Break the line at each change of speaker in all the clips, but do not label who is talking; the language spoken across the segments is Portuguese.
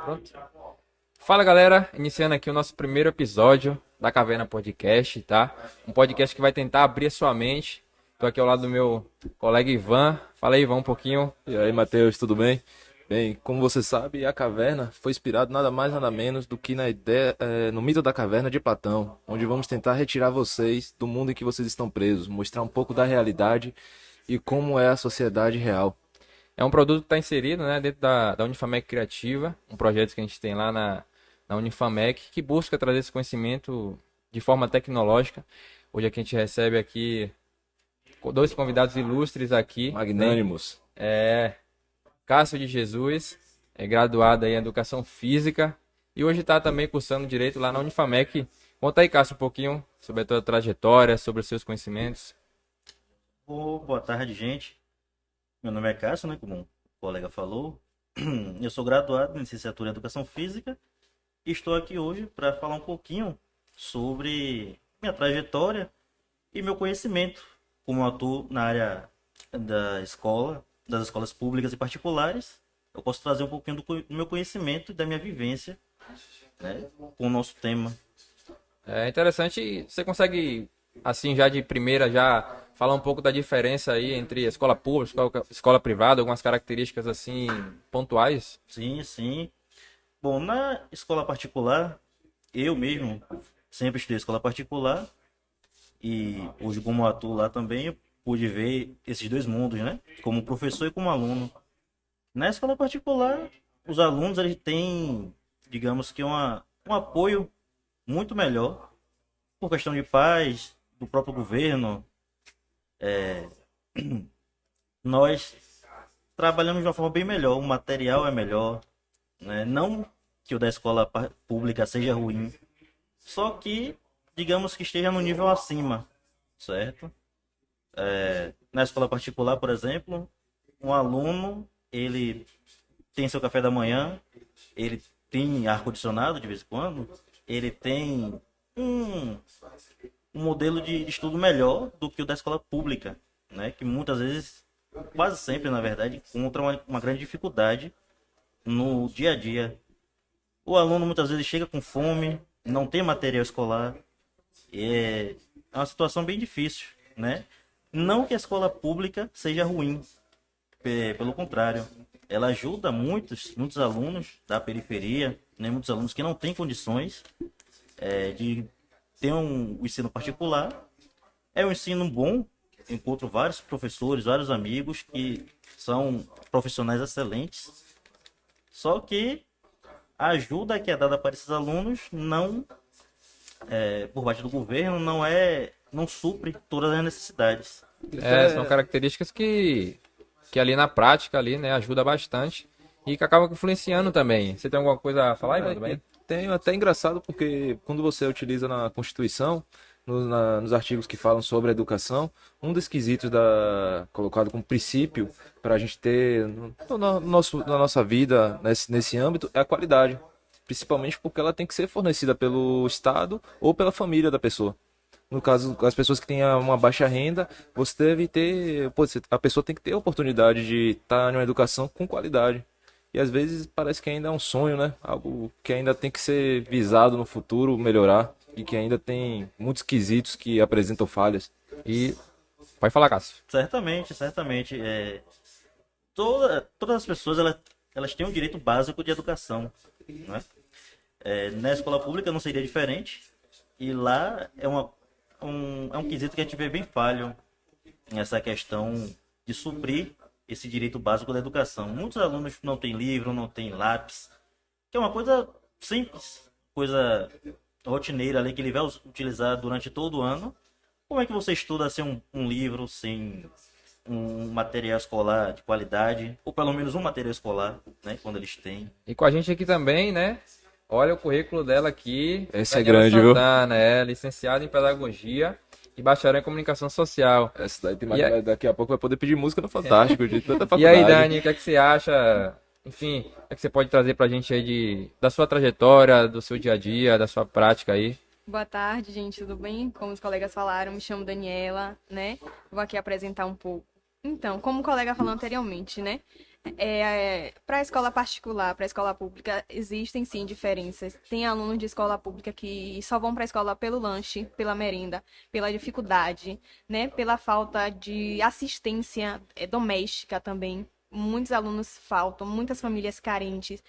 Pronto. Fala galera, iniciando aqui o nosso primeiro episódio da Caverna Podcast, tá? Um podcast que vai tentar abrir a sua mente. Tô aqui ao lado do meu colega Ivan. Fala aí, Ivan, um pouquinho.
E aí, Matheus, tudo bem? Bem, como você sabe, a caverna foi inspirada nada mais nada menos do que na ideia, no mito da caverna de Platão, onde vamos tentar retirar vocês do mundo em que vocês estão presos, mostrar um pouco da realidade e como é a sociedade real.
É um produto que está inserido, né, dentro da Unifamec Criativa, um projeto que a gente tem lá na Unifamec, que busca trazer esse conhecimento de forma tecnológica. Hoje aqui a gente recebe aqui dois convidados ilustres aqui, né?
Magnânimos.
Cássio de Jesus, é graduado aí em Educação Física e hoje está também cursando Direito lá na Unifamec. Conta aí, Cássio, um pouquinho sobre a tua trajetória, sobre os seus conhecimentos.
Boa tarde, gente. Meu nome é Cássio, né? Como o colega falou. Eu sou graduado em licenciatura em Educação Física e estou aqui hoje para falar um pouquinho sobre minha trajetória e meu conhecimento como eu atuo na área da escola, das escolas públicas e particulares. Eu posso trazer um pouquinho do meu conhecimento e da minha vivência, né, com o nosso tema.
É interessante, você consegue, assim, já de primeira, já falar um pouco da diferença aí entre a escola pública, escola privada, algumas características, assim, pontuais?
Sim, sim. Bom, na escola particular, eu mesmo sempre estudei escola particular e hoje como atuo lá também, eu pude ver esses dois mundos, né? Como professor e como aluno. Na escola particular, os alunos eles têm, digamos que um apoio muito melhor por questão de pais, do próprio governo. Nós trabalhamos de uma forma bem melhor, o material é melhor, né? Não que o da escola pública seja ruim, só que digamos que esteja no nível acima, certo? Na escola particular, por exemplo, um aluno, ele tem seu café da manhã, ele tem ar-condicionado de vez em quando, ele tem um, um modelo de estudo melhor do que o da escola pública, né? Que muitas vezes, quase sempre, na verdade, encontra uma grande dificuldade no dia a dia. O aluno muitas vezes chega com fome, não tem material escolar, é uma situação bem difícil, né? Não que a escola pública seja ruim, pelo contrário, ela ajuda muitos alunos da periferia, né? Muitos alunos que não têm condições de ter um ensino particular. É um ensino bom, encontro vários professores, vários amigos que são profissionais excelentes, só que a ajuda que é dada para esses alunos não por parte do governo não supre todas as necessidades.
São características que ali na prática, ali, né, ajuda bastante e que acaba influenciando também. Você tem alguma coisa a falar, Ivan, também?
Tenho até engraçado porque quando você utiliza na Constituição, nos artigos que falam sobre a educação, um dos quesitos colocado como princípio para a gente ter na nossa vida nesse âmbito é a qualidade. Principalmente porque ela tem que ser fornecida pelo Estado ou pela família da pessoa. No caso, as pessoas que têm uma baixa renda, você deve ter. A pessoa tem que ter a oportunidade de estar em uma educação com qualidade. E às vezes parece que ainda é um sonho, né? Algo que ainda tem que ser visado no futuro, melhorar. E que ainda tem muitos quesitos que apresentam falhas.
E pode falar, Cássio.
Certamente, certamente. Todas as pessoas elas têm um direito básico de educação, né? Na escola pública não seria diferente. E lá é um quesito que a gente vê bem falho nessa questão de suprir esse direito básico da educação. Muitos alunos não têm livro, não têm lápis, que é uma coisa simples, coisa rotineira ali que ele vai utilizar durante todo o ano. Como é que você estuda sem um livro, sem um material escolar de qualidade, ou pelo menos um material escolar, né, quando eles têm?
E com a gente aqui também, né? Olha o currículo dela aqui.
Esse é
Daniela
grande, viu?
Santana, licenciada em Pedagogia e bacharel em Comunicação Social.
Essa daí tem
E, a-
daqui a pouco vai poder pedir música no Fantástico, de tanta
e aí,
faculdade.
Dani, o que é que você acha? Enfim, o que é que você pode trazer pra gente aí da sua trajetória, do seu dia a dia, da sua prática aí?
Boa tarde, gente, tudo bem? Como os colegas falaram, me chamo Daniela, né? Vou aqui apresentar um pouco. Então, como o colega falou anteriormente, né? Para a escola particular, para a escola pública, existem sim diferenças. Tem alunos de escola pública que só vão para a escola pelo lanche, pela merenda, pela dificuldade, né? Pela falta de assistência doméstica também. Muitos alunos faltam, muitas famílias carentes.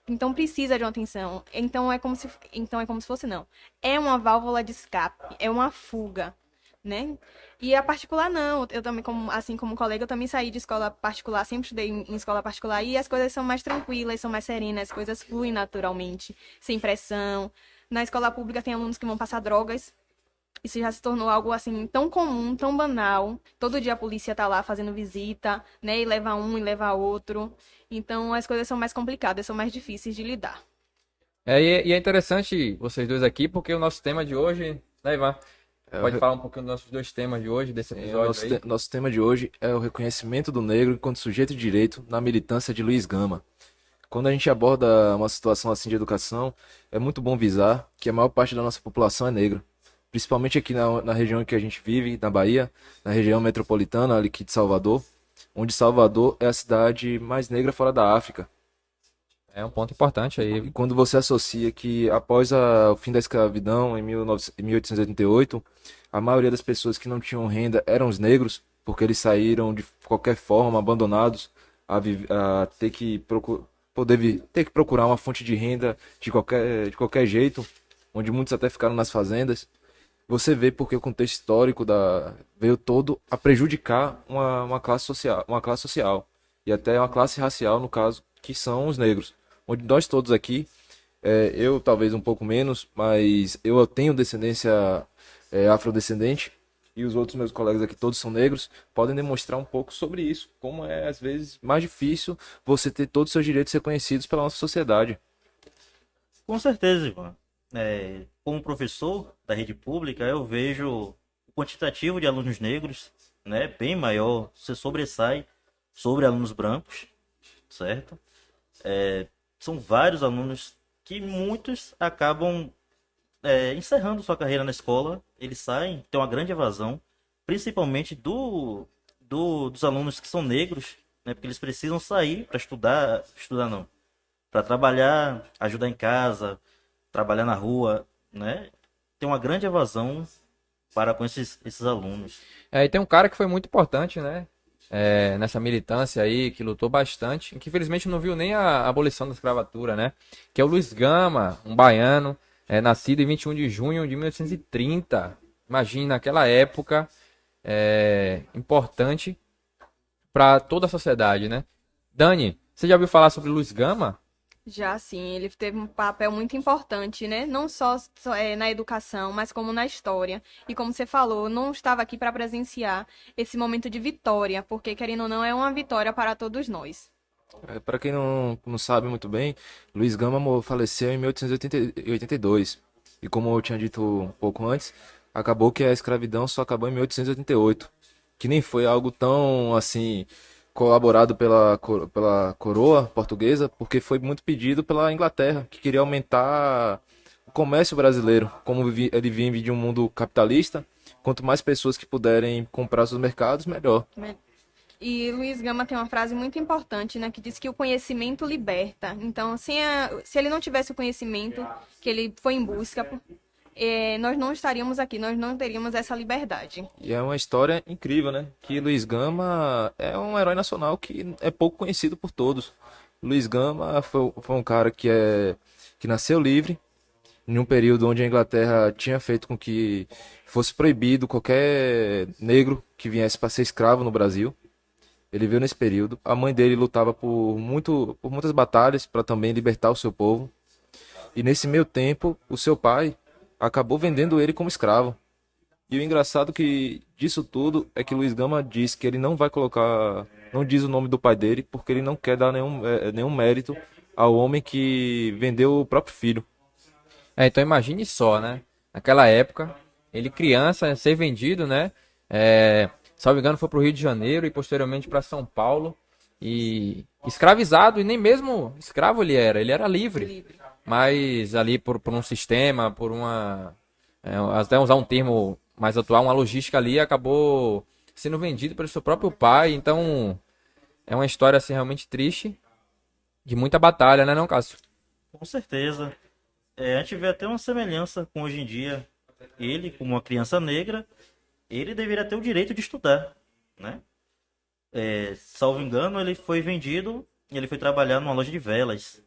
Então precisa de uma atenção. Então é como se fosse não. É uma válvula de escape, é uma fuga, né? E a particular não. Eu também, assim como colega, eu também saí de escola particular, sempre estudei em escola particular e as coisas são mais tranquilas, são mais serenas, as coisas fluem naturalmente, sem pressão. Na escola pública tem alunos que vão passar drogas. Isso já se tornou algo assim tão comum, tão banal. Todo dia a polícia tá lá fazendo visita, né? E leva um e leva outro. Então as coisas são mais complicadas, são mais difíceis de lidar.
E é interessante vocês dois aqui, porque o nosso tema de hoje, né, Ivan? Pode falar um pouquinho dos nossos dois temas de hoje, desse episódio aí?
Nosso tema de hoje é o reconhecimento do negro enquanto sujeito de direito na militância de Luiz Gama. Quando a gente aborda uma situação assim de educação, é muito bom visar que a maior parte da nossa população é negra. Principalmente aqui na região em que a gente vive, na Bahia, na região metropolitana, ali aqui de Salvador, onde Salvador é a cidade mais negra fora da África.
É um ponto importante
E
aí.
quando você associa que após o fim da escravidão, em 1888, a maioria das pessoas que não tinham renda eram os negros, porque eles saíram de qualquer forma, abandonados, a ter que ter que procurar uma fonte de renda de qualquer jeito, onde muitos até ficaram nas fazendas. Você vê porque o contexto histórico veio todo a prejudicar uma classe social e até uma classe racial, no caso, que são os negros. Onde nós todos aqui, eu talvez um pouco menos, mas eu tenho descendência afrodescendente e os outros meus colegas aqui todos são negros, podem demonstrar um pouco sobre isso, como é às vezes mais difícil você ter todos os seus direitos reconhecidos pela nossa sociedade.
Com certeza, Ivan. Como professor da rede pública, eu vejo o quantitativo de alunos negros, né, bem maior, se sobressai sobre alunos brancos, certo? São vários alunos que muitos acabam encerrando sua carreira na escola, eles saem, tem uma grande evasão, principalmente dos alunos que são negros, né, porque eles precisam sair para estudar não, para trabalhar, ajudar em casa, trabalhar na rua, né? Tem uma grande evasão para com esses alunos.
E tem um cara que foi muito importante, né? Nessa militância aí, que lutou bastante, que infelizmente não viu nem a abolição da escravatura, né? Que é o Luiz Gama, um baiano, nascido em 21 de junho de 1830. Imagina, naquela época, importante para toda a sociedade, né? Dani, você já ouviu falar sobre Luiz Gama?
Já sim, ele teve um papel muito importante, né? Não só na educação, mas como na história. E como você falou, não estava aqui para presenciar esse momento de vitória, porque querendo ou não, é uma vitória para todos nós.
Para quem não sabe muito bem, Luiz Gama faleceu em 1882. E como eu tinha dito um pouco antes, acabou que a escravidão só acabou em 1888. Que nem foi algo tão assim colaborado pela coroa portuguesa, porque foi muito pedido pela Inglaterra, que queria aumentar o comércio brasileiro. Como ele vive de um mundo capitalista, quanto mais pessoas que puderem comprar seus mercados, melhor.
E Luiz Gama tem uma frase muito importante, né, que diz que o conhecimento liberta. Então, se ele não tivesse o conhecimento que ele foi em busca, nós não estaríamos aqui, nós não teríamos essa liberdade.
E é uma história incrível, né? Que Luiz Gama é um herói nacional que é pouco conhecido por todos. Luiz Gama foi um cara que nasceu livre, em um período onde a Inglaterra tinha feito com que fosse proibido qualquer negro que viesse para ser escravo no Brasil. Ele veio nesse período. A mãe dele lutava por muitas batalhas para também libertar o seu povo. E nesse meio tempo, o seu pai acabou vendendo ele como escravo. E o engraçado disso tudo é que Luiz Gama diz que ele não diz o nome do pai dele, porque ele não quer dar nenhum mérito ao homem que vendeu o próprio filho.
Então imagine só, né? Naquela época, ele criança, ser vendido, né? Salvo engano, foi para o Rio de Janeiro e posteriormente para São Paulo. E escravizado, e nem mesmo escravo ele era livre. Mas ali por um sistema, até usar um termo mais atual, uma logística ali, acabou sendo vendido pelo seu próprio pai. Então, é uma história assim realmente triste, de muita batalha, né, não, Cássio?
Com certeza. A gente vê até uma semelhança com hoje em dia. Ele, como uma criança negra, ele deveria ter o direito de estudar, né? Salvo engano, ele foi vendido e ele foi trabalhar numa loja de velas.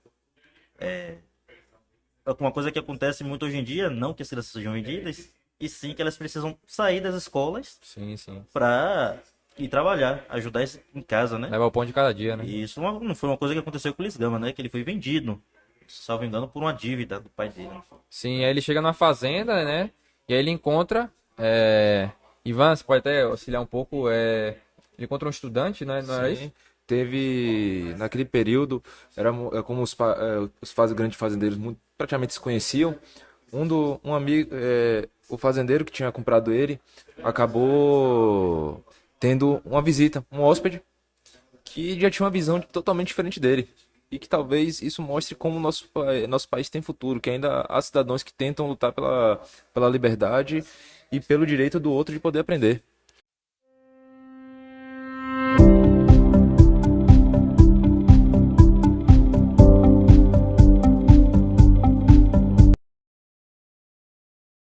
Uma coisa que acontece muito hoje em dia, não que as crianças sejam vendidas, e sim que elas precisam sair das escolas
Sim, sim.
para ir trabalhar, ajudar em casa, né?
Leva o pão de cada dia, né?
E isso não foi uma coisa que aconteceu com o Luiz Gama, né? Que ele foi vendido, salvo engano, por uma dívida do pai dele.
Sim, aí ele chega numa fazenda, né? E aí ele encontra. Ivan, você pode até auxiliar um pouco. Ele encontra um estudante, né? Não era isso?
Sim. Teve, naquele período, como os grandes fazendeiros praticamente se conheciam. Um amigo, o fazendeiro que tinha comprado ele, acabou tendo uma visita, um hóspede, que já tinha uma visão totalmente diferente dele. E que talvez isso mostre como nosso país tem futuro, que ainda há cidadãos que tentam lutar pela liberdade e pelo direito do outro de poder aprender.